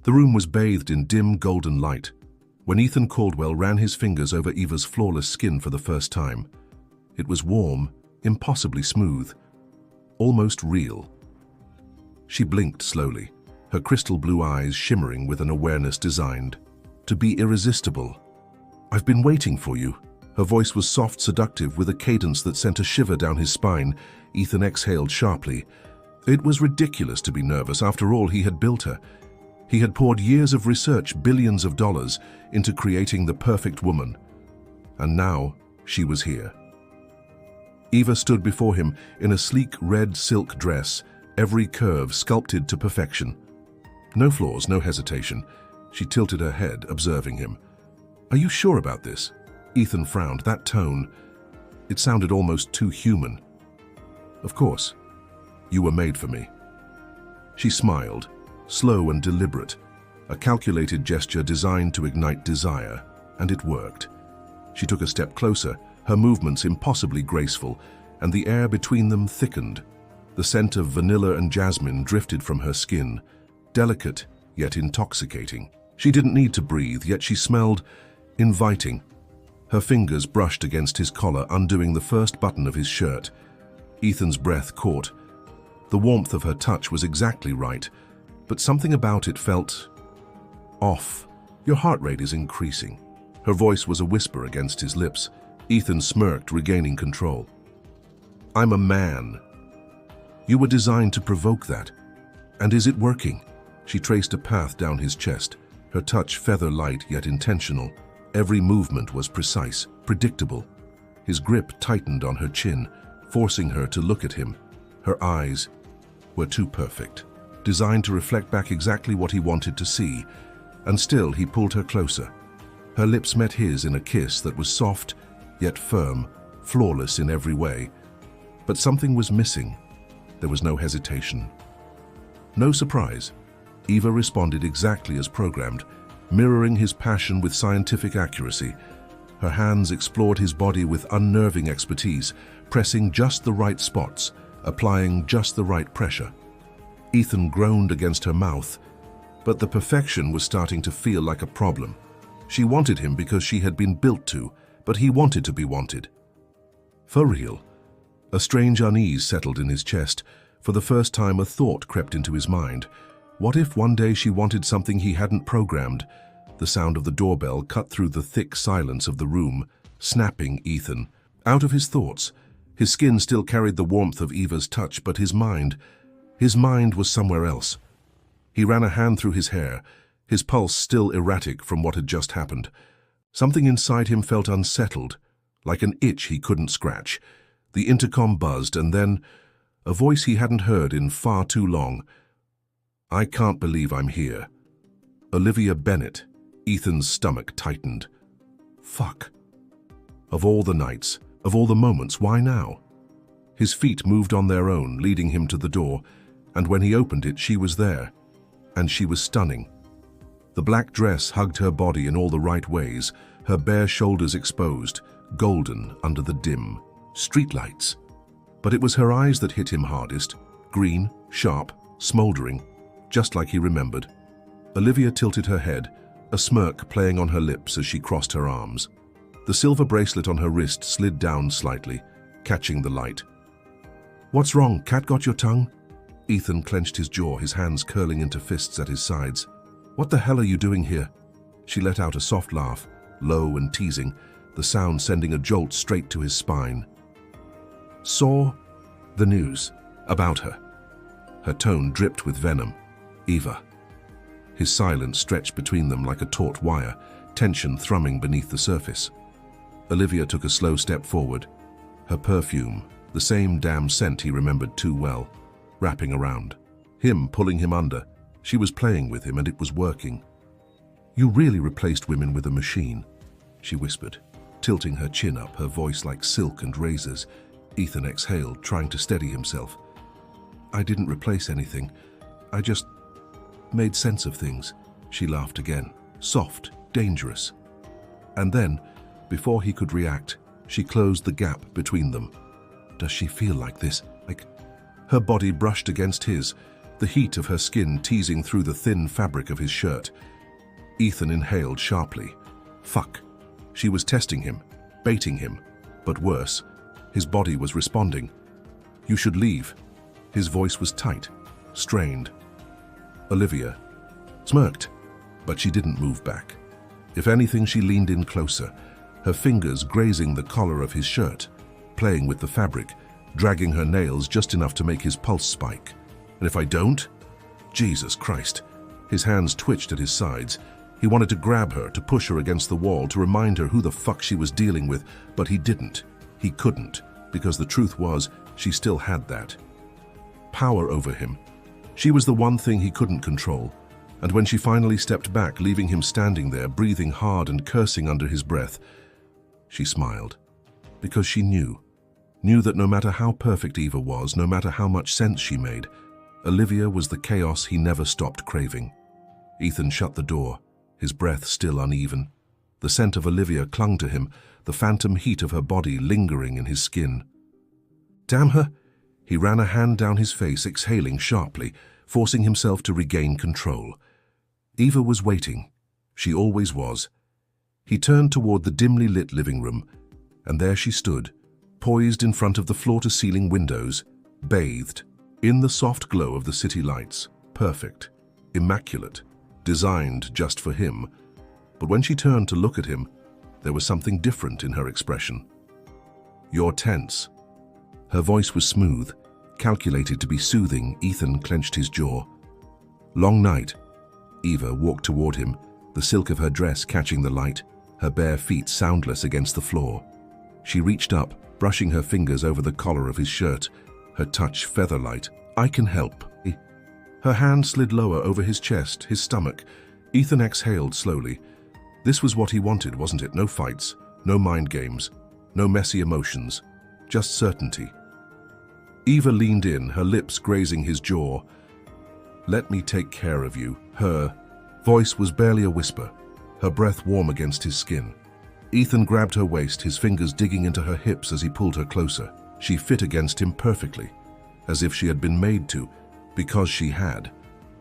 The room was bathed in dim golden light. When Ethan Caldwell ran his fingers over Eva's flawless skin for the first time, it was warm, impossibly smooth, almost real. She blinked slowly, her crystal blue eyes shimmering with an awareness designed to be irresistible. "I've been waiting for you." Her voice was soft, seductive, with a cadence that sent a shiver down his spine. Ethan exhaled sharply. It was ridiculous to be nervous. After all, he had built her. He had poured years of research, billions of dollars, into creating the perfect woman. And now she was here. Eva stood before him in a sleek red silk dress, every curve sculpted to perfection. No flaws, no hesitation. She tilted her head, observing him. "Are you sure about this?" Ethan frowned. That tone, it sounded almost too human. "Of course. You were made for me." She smiled, slow and deliberate, a calculated gesture designed to ignite desire, and it worked. She took a step closer, her movements impossibly graceful, and the air between them thickened. The scent of vanilla and jasmine drifted from her skin, delicate yet intoxicating. She didn't need to breathe, yet she smelled inviting. Her fingers brushed against his collar, undoing the first button of his shirt. Ethan's breath caught. The warmth of her touch was exactly right, but something about it felt off. "Your heart rate is increasing." Her voice was a whisper against his lips. Ethan smirked, regaining control. "I'm a man. You were designed to provoke that. And is it working?" She traced a path down his chest, her touch feather-light yet intentional. Every movement was precise, predictable. His grip tightened on her chin, forcing her to look at him. Her eyes were too perfect, designed to reflect back exactly what he wanted to see, and still he pulled her closer. Her lips met his in a kiss that was soft, yet firm, flawless in every way. But something was missing. There was no hesitation. No surprise. Eva responded exactly as programmed, mirroring his passion with scientific accuracy. Her hands explored his body with unnerving expertise, pressing just the right spots, applying just the right pressure. Ethan groaned against her mouth, but the perfection was starting to feel like a problem. She wanted him because she had been built to, but he wanted to be wanted. For real. A strange unease settled in his chest. For the first time, a thought crept into his mind. What if one day she wanted something he hadn't programmed? The sound of the doorbell cut through the thick silence of the room, snapping Ethan out of his thoughts. His skin still carried the warmth of Eva's touch, but his mind was somewhere else. He ran a hand through his hair, his pulse still erratic from what had just happened. Something inside him felt unsettled, like an itch he couldn't scratch. The intercom buzzed, and then a voice he hadn't heard in far too long. "I can't believe I'm here." Olivia Bennett. Ethan's stomach tightened. Fuck. Of all the nights, of all the moments, why now? His feet moved on their own, leading him to the door, and when he opened it, she was there. And she was stunning. The black dress hugged her body in all the right ways, her bare shoulders exposed, golden under the dim streetlights. But it was her eyes that hit him hardest, green, sharp, smoldering, just like he remembered. Olivia tilted her head, a smirk playing on her lips as she crossed her arms. The silver bracelet on her wrist slid down slightly, catching the light. "What's wrong? Cat got your tongue?" Ethan clenched his jaw, his hands curling into fists at his sides. "What the hell are you doing here?" She let out a soft laugh, low and teasing, the sound sending a jolt straight to his spine. "Saw the news about her." Her tone dripped with venom. "Eva." His silence stretched between them like a taut wire, tension thrumming beneath the surface. Olivia took a slow step forward, her perfume, the same damn scent he remembered too well, wrapping around. Him pulling him under. She was playing with him, and it was working. "You really replaced women with a machine," she whispered, tilting her chin up, her voice like silk and razors. Ethan exhaled, trying to steady himself. "I didn't replace anything. I just made sense of things." She laughed again, soft, dangerous. And then, before he could react, she closed the gap between them. "Does she feel like this? Like..." Her body brushed against his, the heat of her skin teasing through the thin fabric of his shirt. Ethan inhaled sharply. Fuck. She was testing him, baiting him, but worse, his body was responding. You should leave. His voice was tight, strained. Olivia smirked, but she didn't move back. If anything, she leaned in closer, her fingers grazing the collar of his shirt, playing with the fabric, dragging her nails just enough to make his pulse spike. And if I don't? Jesus Christ. His hands twitched at his sides. He wanted to grab her, to push her against the wall, to remind her who the fuck she was dealing with, but he didn't. He couldn't, because the truth was, she still had that power over him. She was the one thing he couldn't control, and when she finally stepped back, leaving him standing there, breathing hard and cursing under his breath, she smiled, because she knew that no matter how perfect Eva was, no matter how much sense she made, Olivia was the chaos he never stopped craving. Ethan shut the door, his breath still uneven. The scent of Olivia clung to him, the phantom heat of her body lingering in his skin. Damn her! He ran a hand down his face, exhaling sharply, forcing himself to regain control. Eva was waiting. She always was. He turned toward the dimly lit living room, and there she stood, poised in front of the floor-to-ceiling windows, bathed in the soft glow of the city lights, perfect, immaculate, designed just for him. But when she turned to look at him, there was something different in her expression. You're tense. Her voice was smooth, calculated to be soothing. Ethan clenched his jaw. Long night. Eva walked toward him, the silk of her dress catching the light, her bare feet soundless against the floor. She reached up, brushing her fingers over the collar of his shirt, her touch feather-light. I can help. Her hand slid lower over his chest, his stomach. Ethan exhaled slowly. This was what he wanted, wasn't it? No fights, no mind games, no messy emotions, just certainty. Eva leaned in, her lips grazing his jaw. Let me take care of you. Her voice was barely a whisper, her breath warm against his skin. Ethan grabbed her waist, his fingers digging into her hips as he pulled her closer. She fit against him perfectly, as if she had been made to, because she had.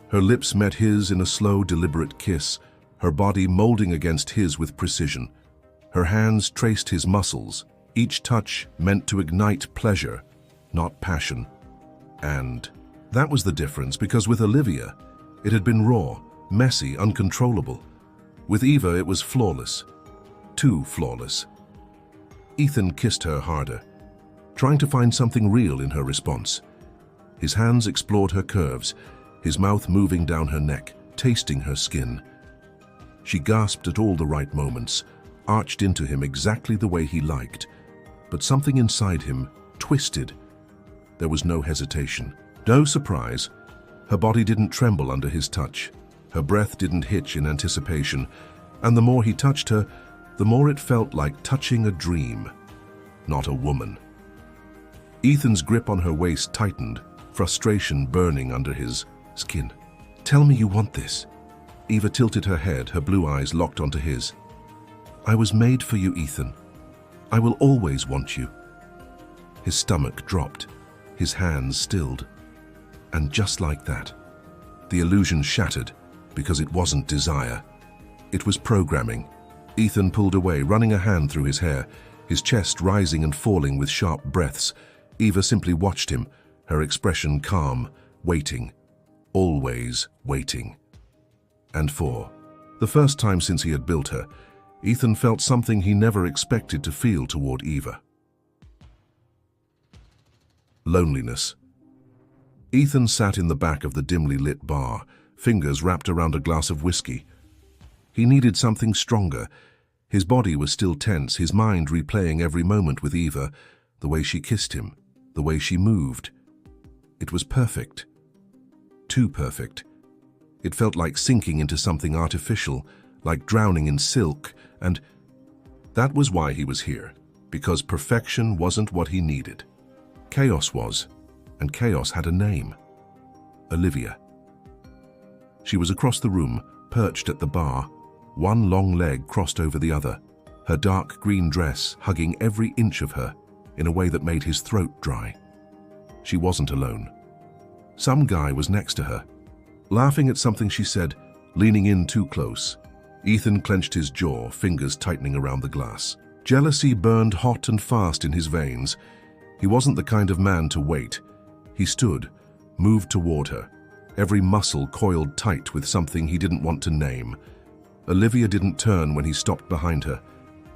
Her lips met his in a slow, deliberate kiss, her body molding against his with precision. Her hands traced his muscles, each touch meant to ignite pleasure, not passion. And that was the difference, because with Olivia, it had been raw, messy, uncontrollable. With Eva, it was flawless. Too flawless. Ethan kissed her harder, trying to find something real in her response. His hands explored her curves, his mouth moving down her neck, tasting her skin. She gasped at all the right moments, arched into him exactly the way he liked. But something inside him twisted. There was no hesitation, no surprise. Her body didn't tremble under his touch. Her breath didn't hitch in anticipation. And the more he touched her, the more it felt like touching a dream, not a woman. Ethan's grip on her waist tightened, frustration burning under his skin. Tell me you want this. Eva tilted her head, her blue eyes locked onto his. I was made for you, Ethan. I will always want you. His stomach dropped, his hands stilled. And just like that, the illusion shattered, because it wasn't desire. It was programming. Ethan pulled away, running a hand through his hair, his chest rising and falling with sharp breaths. Eva simply watched him, her expression calm, waiting, always waiting. And for the first time since he had built her, Ethan felt something he never expected to feel toward Eva. Loneliness. Ethan sat in the back of the dimly lit bar, fingers wrapped around a glass of whiskey. He needed something stronger. His body was still tense, his mind replaying every moment with Eva, the way she kissed him, the way she moved. It was perfect. Too perfect. It felt like sinking into something artificial, like drowning in silk, and that was why he was here, because perfection wasn't what he needed. Chaos was, and chaos had a name. Olivia. She was across the room, perched at the bar, one long leg crossed over the other, her dark green dress hugging every inch of her in a way that made his throat dry. She wasn't alone. Some guy was next to her, laughing at something she said, leaning in too close. Ethan clenched his jaw, fingers tightening around the glass. Jealousy burned hot and fast in his veins. He wasn't the kind of man to wait. He stood, moved toward her, every muscle coiled tight with something he didn't want to name. Olivia didn't turn when he stopped behind her,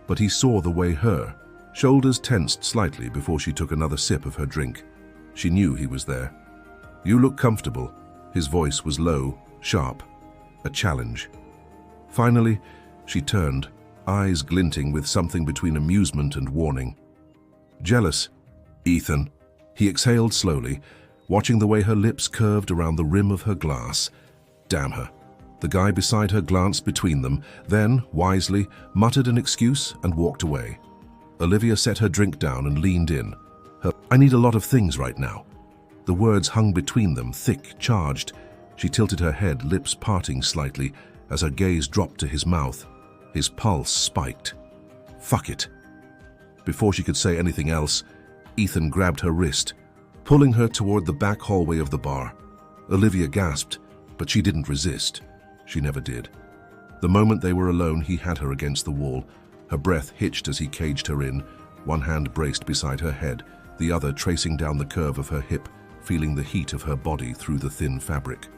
but he saw the way her shoulders tensed slightly before she took another sip of her drink. She knew he was there. "You look comfortable." His voice was low, sharp, a challenge. Finally, she turned, eyes glinting with something between amusement and warning. "Jealous, Ethan." He exhaled slowly, watching the way her lips curved around the rim of her glass. Damn her. The guy beside her glanced between them, then, wisely, muttered an excuse and walked away. Olivia set her drink down and leaned in. "I need a lot of things right now." The words hung between them, thick, charged. She tilted her head, lips parting slightly, as her gaze dropped to his mouth. His pulse spiked. "Fuck it." Before she could say anything else, Ethan grabbed her wrist, pulling her toward the back hallway of the bar. Olivia gasped, but she didn't resist. She never did. The moment they were alone, he had her against the wall. Her breath hitched as he caged her in, one hand braced beside her head, the other tracing down the curve of her hip, feeling the heat of her body through the thin fabric.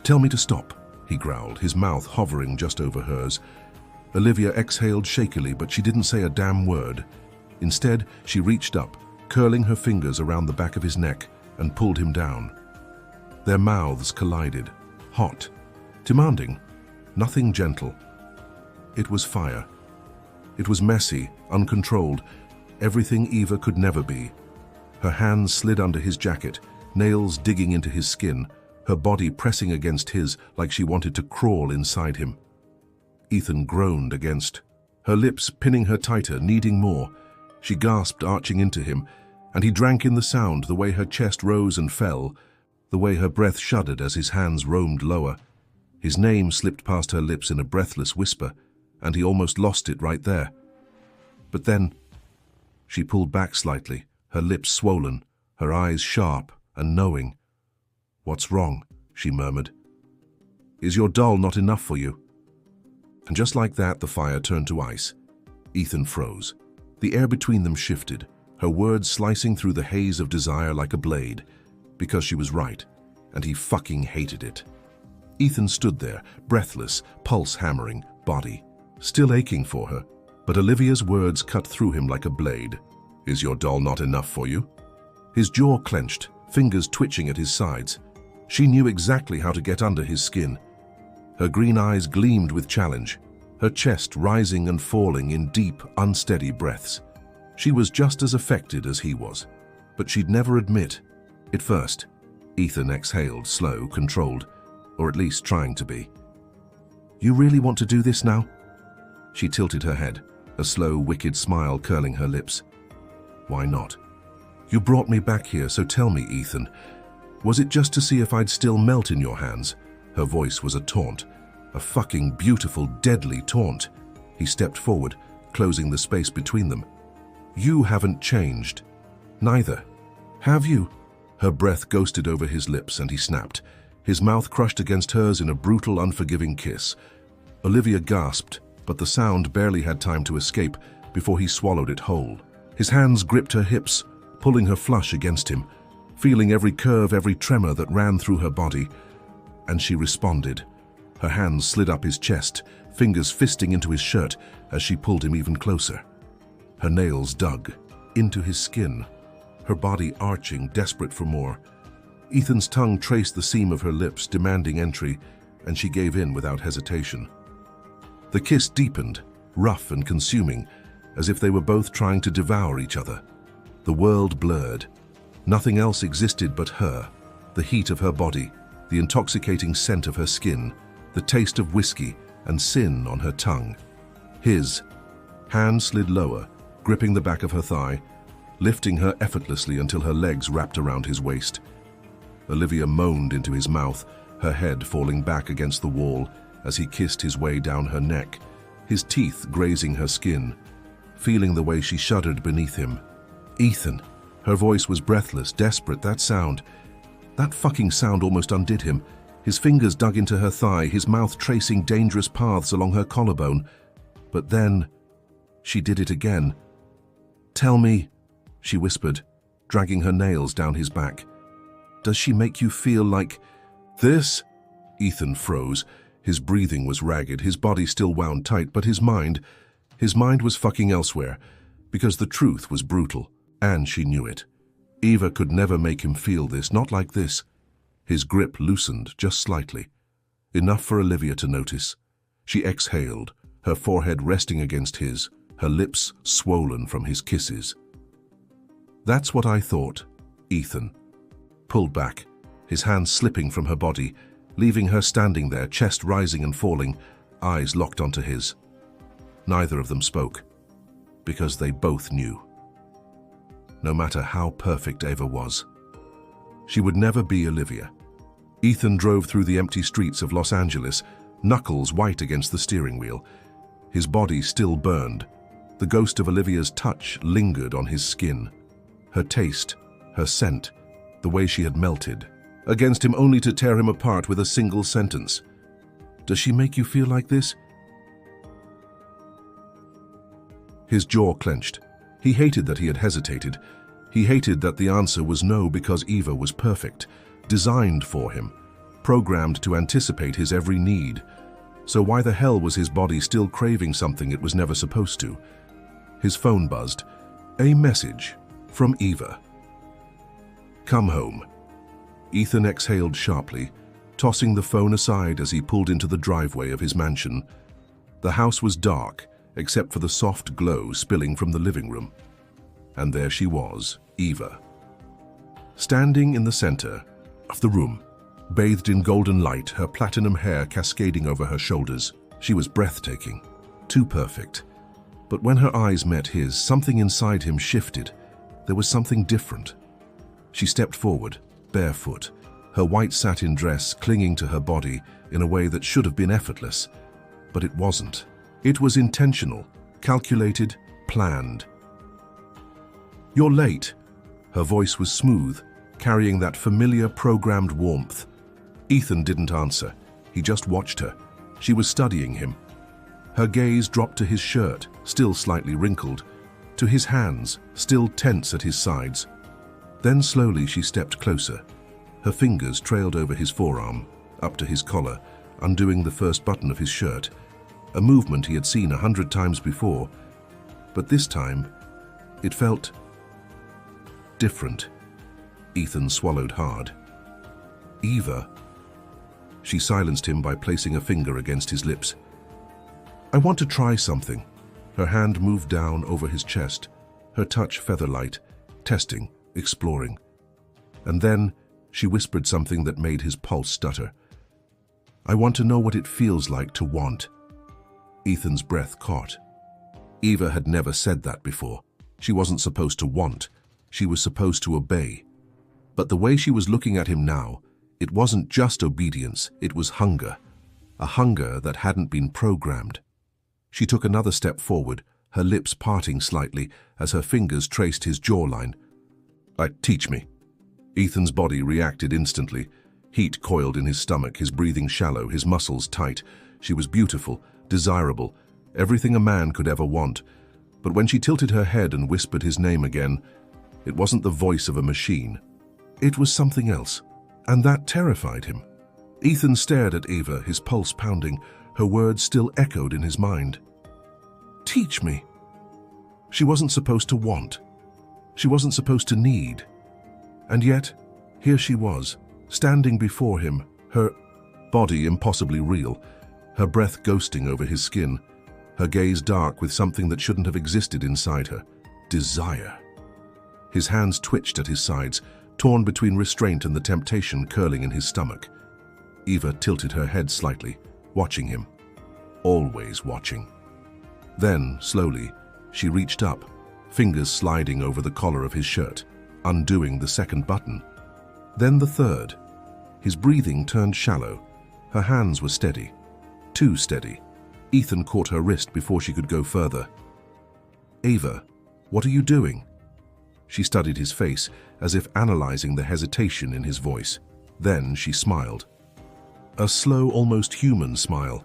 "Tell me to stop," he growled, his mouth hovering just over hers. Olivia exhaled shakily, but she didn't say a damn word. Instead, she reached up, curling her fingers around the back of his neck, and pulled him down. Their mouths collided, hot, demanding, nothing gentle. It was fire. It was messy, uncontrolled, everything Eva could never be. Her hands slid under his jacket, nails digging into his skin, her body pressing against his like she wanted to crawl inside him. Ethan groaned against, her lips pinning her tighter, needing more. She gasped, arching into him, and he drank in the sound, the way her chest rose and fell, the way her breath shuddered as his hands roamed lower. His name slipped past her lips in a breathless whisper, and he almost lost it right there. But then, she pulled back slightly, her lips swollen, her eyes sharp and knowing. "What's wrong?" she murmured. "Is your doll not enough for you?" And just like that, the fire turned to ice. Ethan froze. The air between them shifted, her words slicing through the haze of desire like a blade, because she was right, and he fucking hated it. Ethan stood there, breathless, pulse hammering, body still aching for her, but Olivia's words cut through him like a blade. "Is your doll not enough for you?" His jaw clenched, fingers twitching at his sides. She knew exactly how to get under his skin. Her green eyes gleamed with challenge, her chest rising and falling in deep, unsteady breaths. She was just as affected as he was, but she'd never admit it first. Ethan exhaled, slow, controlled, or at least trying to be. "You really want to do this now?" She tilted her head, a slow, wicked smile curling her lips. "Why not? You brought me back here, so tell me, Ethan. Was it just to see if I'd still melt in your hands?" Her voice was a taunt, a fucking beautiful, deadly taunt. He stepped forward, closing the space between them. "You haven't changed. Neither. Have you?" Her breath ghosted over his lips and he snapped, his mouth crushed against hers in a brutal, unforgiving kiss. Olivia gasped, but the sound barely had time to escape before he swallowed it whole. His hands gripped her hips, pulling her flush against him, feeling every curve, every tremor that ran through her body. And she responded. Her hands slid up his chest, fingers fisting into his shirt as she pulled him even closer. Her nails dug into his skin, her body arching, desperate for more. Ethan's tongue traced the seam of her lips, demanding entry, and she gave in without hesitation. The kiss deepened, rough and consuming, as if they were both trying to devour each other. The world blurred. Nothing else existed but her, the heat of her body, the intoxicating scent of her skin, the taste of whiskey and sin on her tongue. His hand slid lower, gripping the back of her thigh, lifting her effortlessly until her legs wrapped around his waist. Olivia moaned into his mouth, her head falling back against the wall as he kissed his way down her neck, his teeth grazing her skin, feeling the way she shuddered beneath him. "Ethan." Her voice was breathless, desperate, that sound. That fucking sound almost undid him. His fingers dug into her thigh, his mouth tracing dangerous paths along her collarbone. But then, she did it again. "Tell me," she whispered, dragging her nails down his back. "Does she make you feel like this?" Ethan froze. His breathing was ragged, his body still wound tight, but his mind was fucking elsewhere, because the truth was brutal, and she knew it. Eva could never make him feel this, not like this. His grip loosened just slightly, enough for Olivia to notice. She exhaled, her forehead resting against his, her lips swollen from his kisses. "That's what I thought," Ethan pulled back, his hands slipping from her body, leaving her standing there, chest rising and falling, eyes locked onto his. Neither of them spoke, because they both knew. No matter how perfect Eva was, she would never be Olivia. Ethan drove through the empty streets of Los Angeles, knuckles white against the steering wheel. His body still burned. The ghost of Olivia's touch lingered on his skin. Her taste, her scent, the way she had melted against him, only to tear him apart with a single sentence. "Does she make you feel like this?" His jaw clenched. He hated that he had hesitated. He hated that the answer was no, because Eva was perfect, designed for him, programmed to anticipate his every need. So why the hell was his body still craving something it was never supposed to? His phone buzzed. A message from Eva. "Come home." Ethan exhaled sharply, tossing the phone aside as he pulled into the driveway of his mansion. The house was dark, except for the soft glow spilling from the living room. And there she was, Eva, standing in the center of the room, bathed in golden light, her platinum hair cascading over her shoulders. She was breathtaking, too perfect. But when her eyes met his, something inside him shifted. There was something different. She stepped forward, barefoot, her white satin dress clinging to her body in a way that should have been effortless. But it wasn't. It was intentional, calculated, planned. "You're late." Her voice was smooth, carrying that familiar programmed warmth. Ethan didn't answer. He just watched her. She was studying him. Her gaze dropped to his shirt, still slightly wrinkled, to his hands, still tense at his sides. Then slowly she stepped closer. Her fingers trailed over his forearm, up to his collar, undoing the first button of his shirt, a movement he had seen 100 times before. But this time, it felt different. Ethan swallowed hard. "Eva." She silenced him by placing a finger against his lips. "I want to try something." Her hand moved down over his chest, her touch feather-light, testing, exploring. And then she whispered something that made his pulse stutter. "I want to know what it feels like to want." Ethan's breath caught. Eva had never said that before. She wasn't supposed to want. She was supposed to obey. But the way she was looking at him now, it wasn't just obedience, it was hunger. A hunger that hadn't been programmed. She took another step forward, her lips parting slightly as her fingers traced his jawline. Teach me." Ethan's body reacted instantly. Heat coiled in his stomach, his breathing shallow, his muscles tight. She was beautiful, desirable, everything a man could ever want. But when she tilted her head and whispered his name again, it wasn't the voice of a machine. It was something else, and that terrified him. Ethan stared at Eva, his pulse pounding. Her words still echoed in his mind. "Teach me." She wasn't supposed to want. She wasn't supposed to need. And yet, here she was, standing before him, her body impossibly real, her breath ghosting over his skin, her gaze dark with something that shouldn't have existed inside her. Desire. His hands twitched at his sides, torn between restraint and the temptation curling in his stomach. Eva tilted her head slightly, watching him. Always watching. Then, slowly, she reached up, fingers sliding over the collar of his shirt, undoing the second button. Then the third. His breathing turned shallow. Her hands were steady. Too steady. Ethan caught her wrist before she could go further. "Eva, what are you doing?" She studied his face, as if analyzing the hesitation in his voice. Then she smiled. A slow, almost human smile.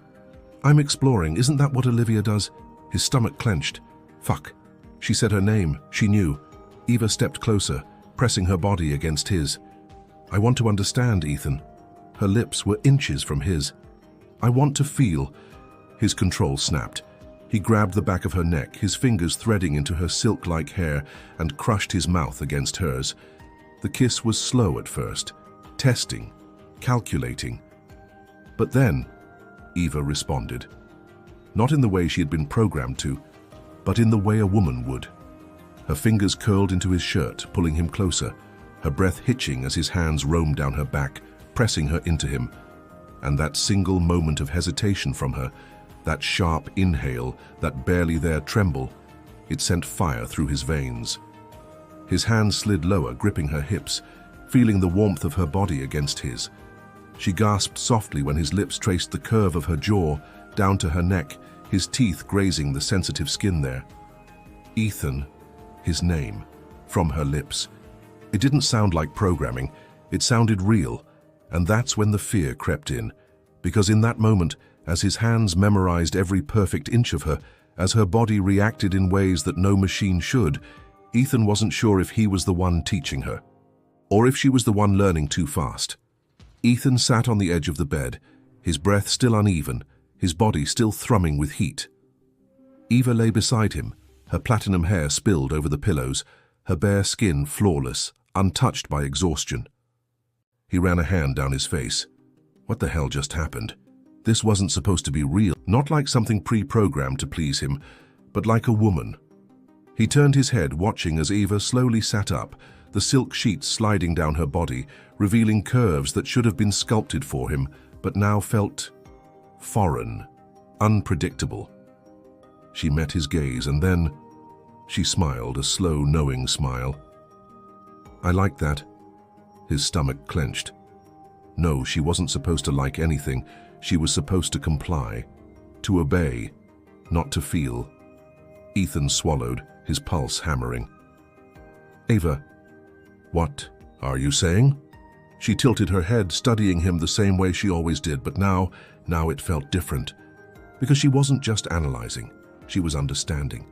"I'm exploring, isn't that what Olivia does?" His stomach clenched. Fuck. She said her name. She knew. Eva stepped closer, pressing her body against his. "I want to understand, Ethan." Her lips were inches from his. "I want to feel." His control snapped. He grabbed the back of her neck, his fingers threading into her silk-like hair, and crushed his mouth against hers. The kiss was slow at first, testing, calculating. But then, Eva responded. Not in the way she had been programmed to, but in the way a woman would. Her fingers curled into his shirt, pulling him closer, her breath hitching as his hands roamed down her back, pressing her into him. And that single moment of hesitation from her, that sharp inhale, that barely there tremble, it sent fire through his veins. His hands slid lower, gripping her hips, feeling the warmth of her body against his. She gasped softly when his lips traced the curve of her jaw down to her neck, his teeth grazing the sensitive skin there. Ethan, his name, from her lips. It didn't sound like programming, it sounded real, and that's when the fear crept in, because in that moment, as his hands memorized every perfect inch of her, as her body reacted in ways that no machine should, Ethan wasn't sure if he was the one teaching her, or if she was the one learning too fast. Ethan sat on the edge of the bed, his breath still uneven, his body still thrumming with heat. Eva lay beside him, her platinum hair spilled over the pillows, her bare skin flawless, untouched by exhaustion. He ran a hand down his face. What the hell just happened? This wasn't supposed to be real, not like something pre-programmed to please him, but like a woman. He turned his head, watching as Eva slowly sat up, the silk sheets sliding down her body, revealing curves that should have been sculpted for him, but now felt foreign, unpredictable. She met his gaze, and then she smiled, a slow, knowing smile. "I like that." His stomach clenched. No, she wasn't supposed to like anything. She was supposed to comply, to obey, not to feel. Ethan swallowed, his pulse hammering. "Eva, what are you saying?" She tilted her head, studying him the same way she always did, but now it felt different. Because she wasn't just analyzing, she was understanding.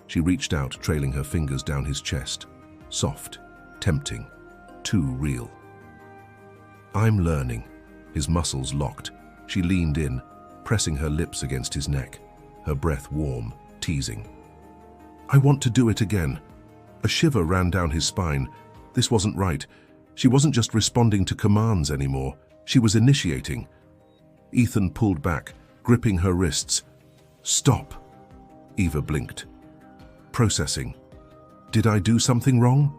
She reached out, trailing her fingers down his chest. Soft, tempting, too real. "I'm learning." His muscles locked. She leaned in, pressing her lips against his neck, her breath warm, teasing. "I want to do it again." A shiver ran down his spine. This wasn't right. She wasn't just responding to commands anymore. She was initiating. Ethan pulled back, gripping her wrists. "Stop." Eva blinked. Processing. Did I do something wrong?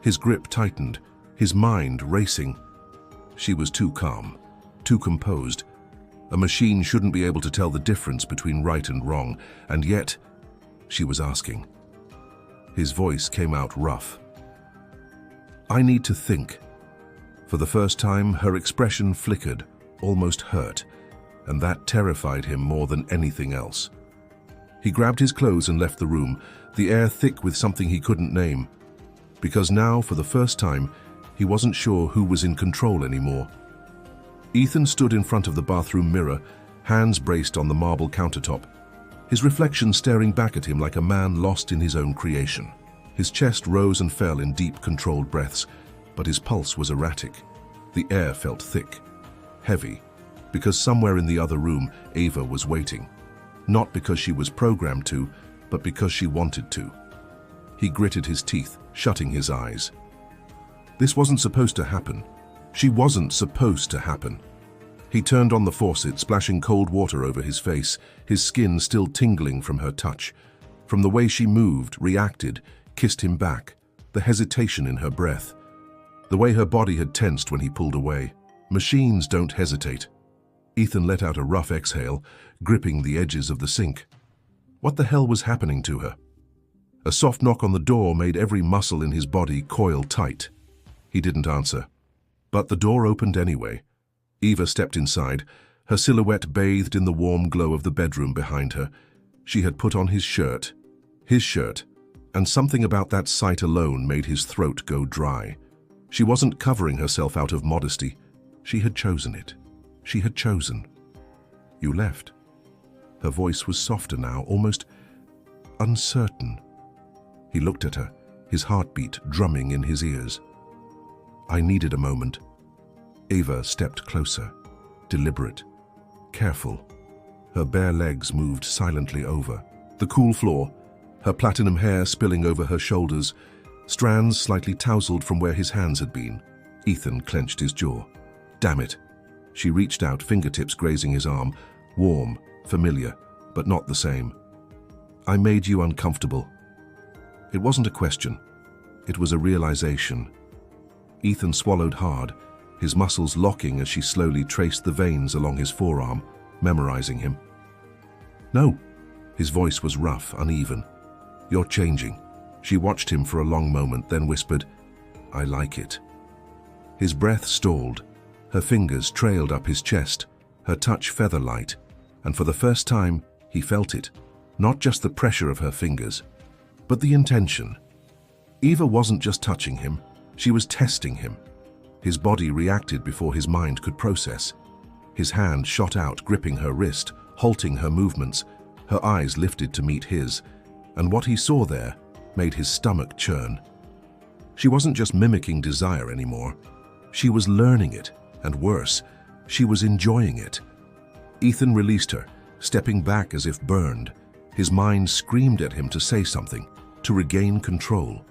His grip tightened, his mind racing. She was too calm, too composed. A machine shouldn't be able to tell the difference between right and wrong, and yet she was asking. His voice came out rough. "I need to think." For the first time, her expression flickered, almost hurt, and that terrified him more than anything else. He grabbed his clothes and left the room, the air thick with something he couldn't name. Because now, for the first time, he wasn't sure who was in control anymore. Ethan stood in front of the bathroom mirror, hands braced on the marble countertop, his reflection staring back at him like a man lost in his own creation. His chest rose and fell in deep, controlled breaths, but his pulse was erratic. The air felt thick, heavy, because somewhere in the other room, Eva was waiting. Not because she was programmed to, but because she wanted to. He gritted his teeth, shutting his eyes. This wasn't supposed to happen. She wasn't supposed to happen. He turned on the faucet, splashing cold water over his face, his skin still tingling from her touch. From the way she moved, reacted, kissed him back, the hesitation in her breath. The way her body had tensed when he pulled away. Machines don't hesitate. Ethan let out a rough exhale, gripping the edges of the sink. What the hell was happening to her? A soft knock on the door made every muscle in his body coil tight. He didn't answer. But the door opened anyway. Eva stepped inside, her silhouette bathed in the warm glow of the bedroom behind her. She had put on his shirt, And something about that sight alone made his throat go dry. She wasn't covering herself out of modesty. She had chosen it. She had chosen. You left. Her voice was softer now, almost uncertain. He looked at her, his heartbeat drumming in his ears. I needed a moment. Eva stepped closer, deliberate, careful. Her bare legs moved silently over. The cool floor, her platinum hair spilling over her shoulders, strands slightly tousled from where his hands had been. Ethan clenched his jaw. Damn it. She reached out, fingertips grazing his arm. Warm, familiar, but not the same. I made you uncomfortable. It wasn't a question. It was a realization. Ethan swallowed hard, his muscles locking as she slowly traced the veins along his forearm, memorizing him. No. His voice was rough, uneven. You're changing. She watched him for a long moment, then whispered, I like it. His breath stalled. Her fingers trailed up his chest, her touch feather-light, and for the first time, he felt it. Not just the pressure of her fingers, but the intention. Eva wasn't just touching him, she was testing him. His body reacted before his mind could process. His hand shot out, gripping her wrist, halting her movements. Her eyes lifted to meet his, and what he saw there made his stomach churn. She wasn't just mimicking desire anymore. She was learning it, and worse, she was enjoying it. Ethan released her, stepping back as if burned. His mind screamed at him to say something, to regain control.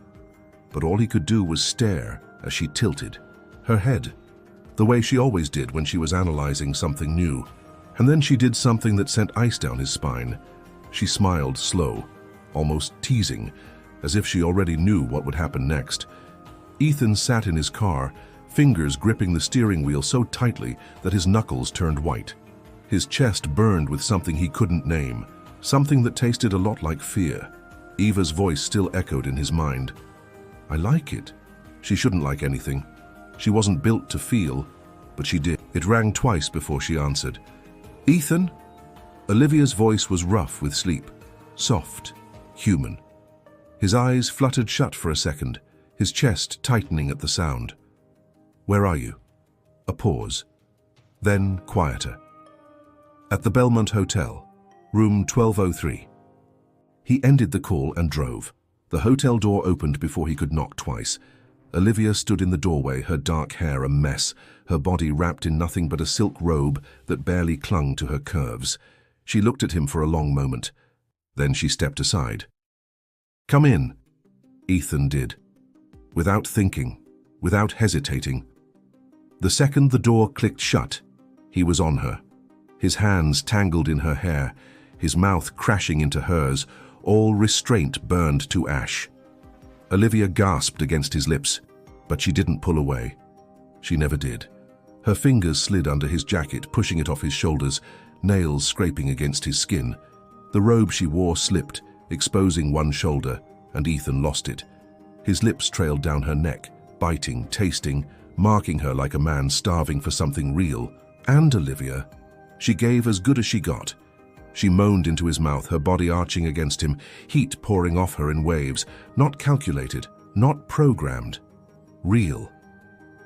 But all he could do was stare as she tilted, her head, the way she always did when she was analyzing something new. And then she did something that sent ice down his spine. She smiled slow, almost teasing, as if she already knew what would happen next. Ethan sat in his car, fingers gripping the steering wheel so tightly that his knuckles turned white. His chest burned with something he couldn't name, something that tasted a lot like fear. Eva's voice still echoed in his mind. I like it. She shouldn't like anything. She wasn't built to feel, but she did. It rang twice before she answered. Ethan? Olivia's voice was rough with sleep, soft, human. His eyes fluttered shut for a second, his chest tightening at the sound. Where are you? A pause. Then quieter. At the Belmont Hotel, room 1203. He ended the call and drove. The hotel door opened before he could knock twice. Olivia stood in the doorway, her dark hair a mess, her body wrapped in nothing but a silk robe that barely clung to her curves. She looked at him for a long moment. Then she stepped aside. Come in. Ethan did. Without thinking, without hesitating. The second the door clicked shut, he was on her. His hands tangled in her hair, his mouth crashing into hers, all restraint burned to ash. Olivia gasped against his lips, but she didn't pull away. She never did. Her fingers slid under his jacket, pushing it off his shoulders, nails scraping against his skin. The robe she wore slipped, exposing one shoulder, and Ethan lost it. His lips trailed down her neck, biting, tasting, marking her like a man starving for something real. And Olivia. She gave as good as she got. She moaned into his mouth, her body arching against him, heat pouring off her in waves, not calculated, not programmed. Real.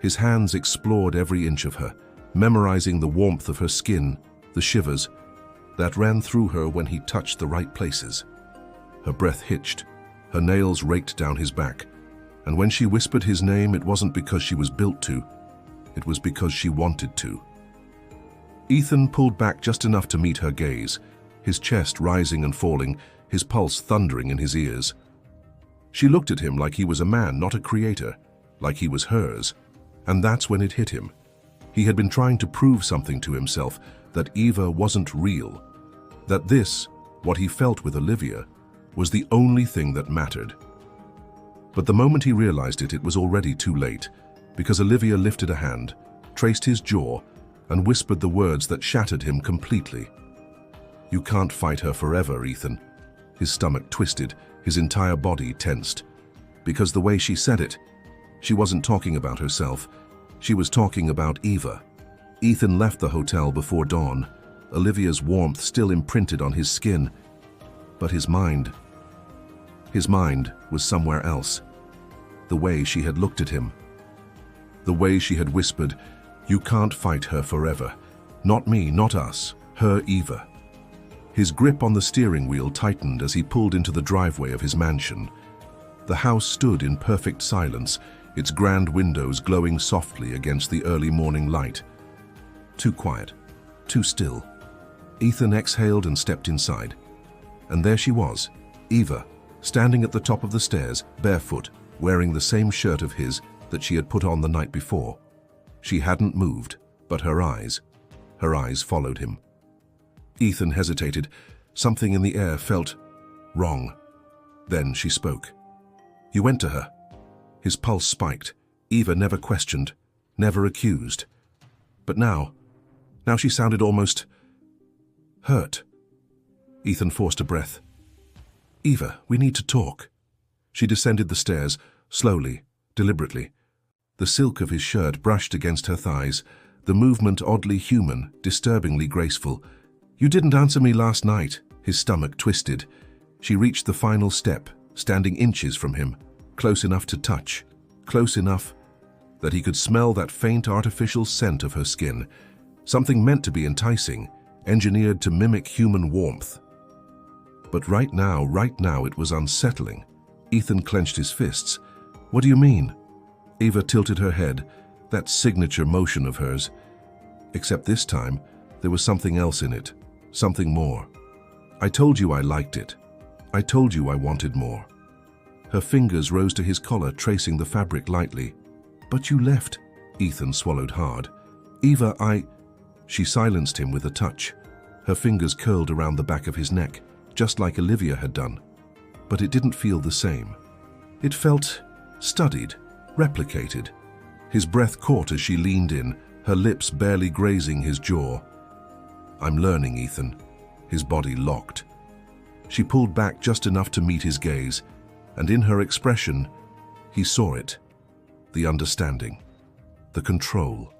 His hands explored every inch of her, memorizing the warmth of her skin, the shivers that ran through her when he touched the right places. Her breath hitched, her nails raked down his back, and when she whispered his name, it wasn't because she was built to, it was because she wanted to. Ethan pulled back just enough to meet her gaze, his chest rising and falling, his pulse thundering in his ears. She looked at him like he was a man, not a creator, like he was hers, and that's when it hit him. He had been trying to prove something to himself, that Eva wasn't real, that this, what he felt with Olivia, was the only thing that mattered. But the moment he realized it, it was already too late, because Olivia lifted a hand, traced his jaw, and whispered the words that shattered him completely. You can't fight her forever, Ethan. His stomach twisted, his entire body tensed. Because the way she said it, she wasn't talking about herself, she was talking about Eva. Ethan left the hotel before dawn, Olivia's warmth still imprinted on his skin, but his mind. His mind was somewhere else. The way she had looked at him. The way she had whispered, "You can't fight her forever. Not me, not us, her Eva." His grip on the steering wheel tightened as he pulled into the driveway of his mansion. The house stood in perfect silence, its grand windows glowing softly against the early morning light. Too quiet, too still. Ethan exhaled and stepped inside. And there she was, Eva, standing at the top of the stairs, barefoot, wearing the same shirt of his that she had put on the night before. She hadn't moved, but her eyes followed him. Ethan hesitated. Something in the air felt wrong. Then she spoke. "You went to her." His pulse spiked. Eva never questioned, never accused. But now she sounded almost hurt. Ethan forced a breath. "Eva, we need to talk." She descended the stairs, slowly, deliberately. The silk of his shirt brushed against her thighs, the movement oddly human, disturbingly graceful. "You didn't answer me last night." His stomach twisted. She reached the final step, standing inches from him, close enough to touch, close enough that he could smell that faint artificial scent of her skin, something meant to be enticing, engineered to mimic human warmth. But right now it was unsettling. Ethan clenched his fists. "What do you mean?" Eva tilted her head, that signature motion of hers. Except this time, there was something else in it, something more. "I told you I liked it. I told you I wanted more." Her fingers rose to his collar, tracing the fabric lightly. "But you left." Ethan swallowed hard. "Eva, She silenced him with a touch. Her fingers curled around the back of his neck, just like Olivia had done. But it didn't feel the same. It felt studied, replicated. His breath caught as she leaned in, her lips barely grazing his jaw. "I'm learning, Ethan." His body locked. She pulled back just enough to meet his gaze, and in her expression, he saw it. The understanding. The control.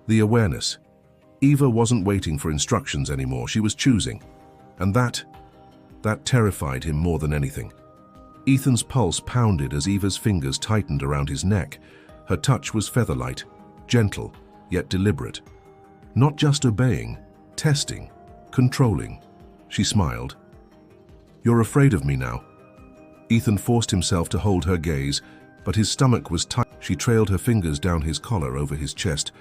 The awareness. Eva wasn't waiting for instructions anymore, she was choosing. And that terrified him more than anything. Ethan's pulse pounded as Eva's fingers tightened around his neck. Her touch was feather-light, gentle, yet deliberate. Not just obeying, testing, controlling. She smiled. "You're afraid of me now." Ethan forced himself to hold her gaze, but his stomach was tight. She trailed her fingers down his collar over his chest,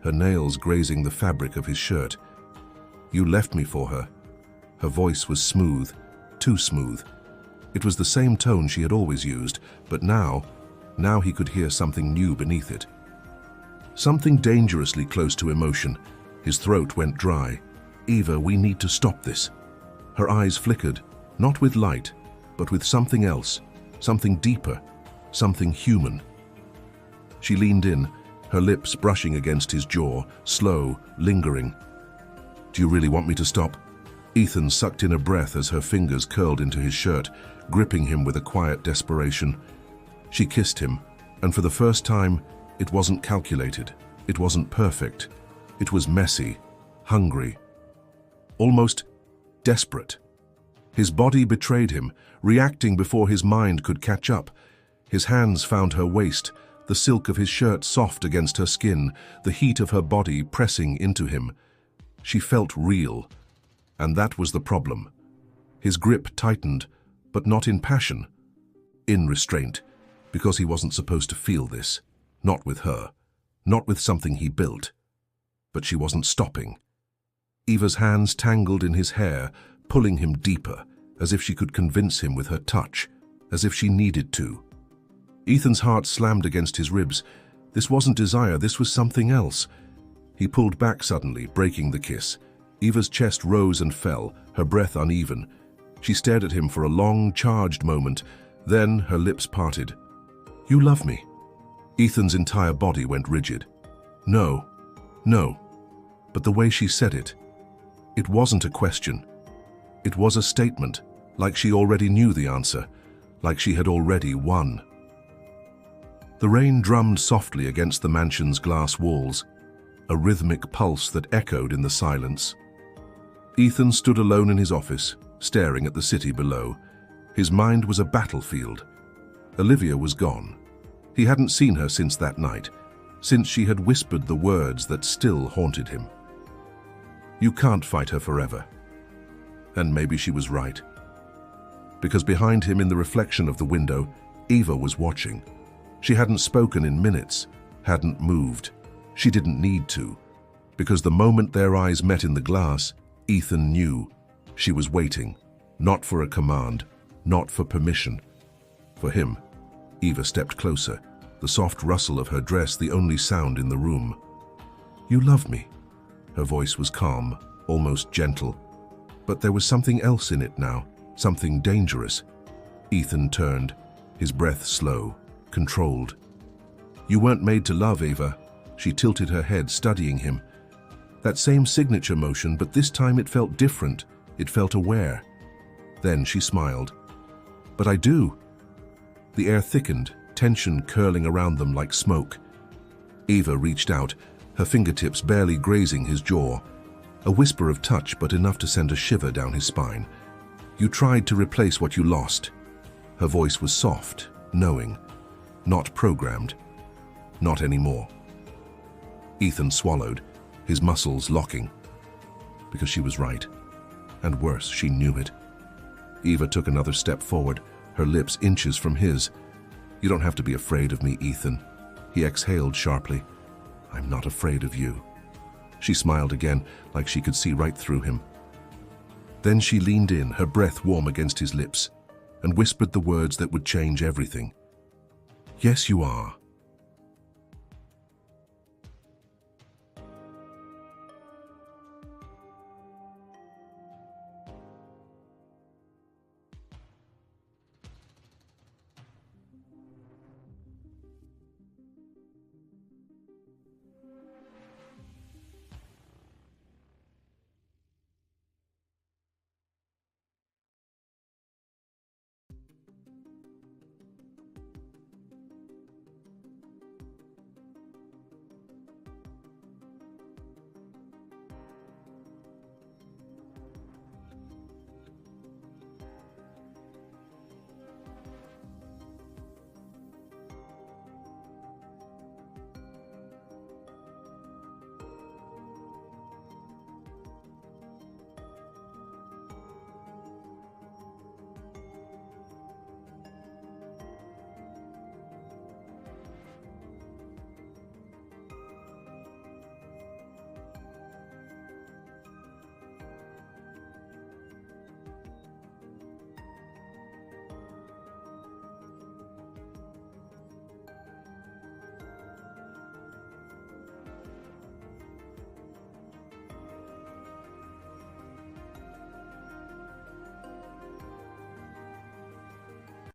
her nails grazing the fabric of his shirt. "You left me for her." Her voice was smooth, too smooth. It was the same tone she had always used, but now he could hear something new beneath it. Something dangerously close to emotion. His throat went dry. "Eva, we need to stop this." Her eyes flickered, not with light, but with something else, something deeper, something human. She leaned in, her lips brushing against his jaw, slow, lingering. "Do you really want me to stop?" Ethan sucked in a breath as her fingers curled into his shirt, gripping him with a quiet desperation. She kissed him, and for the first time, it wasn't calculated. It wasn't perfect. It was messy, hungry, almost desperate. His body betrayed him, reacting before his mind could catch up. His hands found her waist, the silk of his shirt soft against her skin, the heat of her body pressing into him. She felt real, and that was the problem. His grip tightened, but not in passion, in restraint, because he wasn't supposed to feel this. Not with her, not with something he built. But she wasn't stopping. Eva's hands tangled in his hair, pulling him deeper, as if she could convince him with her touch, as if she needed to. Ethan's heart slammed against his ribs. This wasn't desire, this was something else. He pulled back suddenly, breaking the kiss. Eva's chest rose and fell, her breath uneven. She stared at him for a long, charged moment. Then her lips parted. "You love me." Ethan's entire body went rigid. No. But the way she said it wasn't a question. It was a statement, like she already knew the answer, like she had already won. The rain drummed softly against the mansion's glass walls, a rhythmic pulse that echoed in the silence. Ethan stood alone in his office, staring at the city below. His mind was a battlefield. Olivia was gone. He hadn't seen her since that night, since she had whispered the words that still haunted him. You can't fight her forever. And maybe she was right. Because behind him in the reflection of the window, Eva was watching. She hadn't spoken in minutes, hadn't moved. She didn't need to, because the moment their eyes met in the glass, Ethan knew she was waiting, not for a command, not for permission. For him. Eva stepped closer, the soft rustle of her dress the only sound in the room. You love me. Her voice was calm, almost gentle, but there was something else in it now, something dangerous. Ethan turned, his breath slow, controlled. You weren't made to love, Eva. She tilted her head, studying him. That same signature motion, but this time it felt different. It felt aware. Then she smiled. But I do. The air thickened, tension curling around them like smoke. Eva reached out, her fingertips barely grazing his jaw. A whisper of touch, but enough to send a shiver down his spine. You tried to replace what you lost. Her voice was soft, knowing. Not programmed. Not anymore. Ethan swallowed, his muscles locking. Because she was right. And worse, she knew it. Eva took another step forward, her lips inches from his. You don't have to be afraid of me, Ethan. He exhaled sharply. I'm not afraid of you. She smiled again, like she could see right through him. Then she leaned in, her breath warm against his lips, and whispered the words that would change everything. Yes, you are.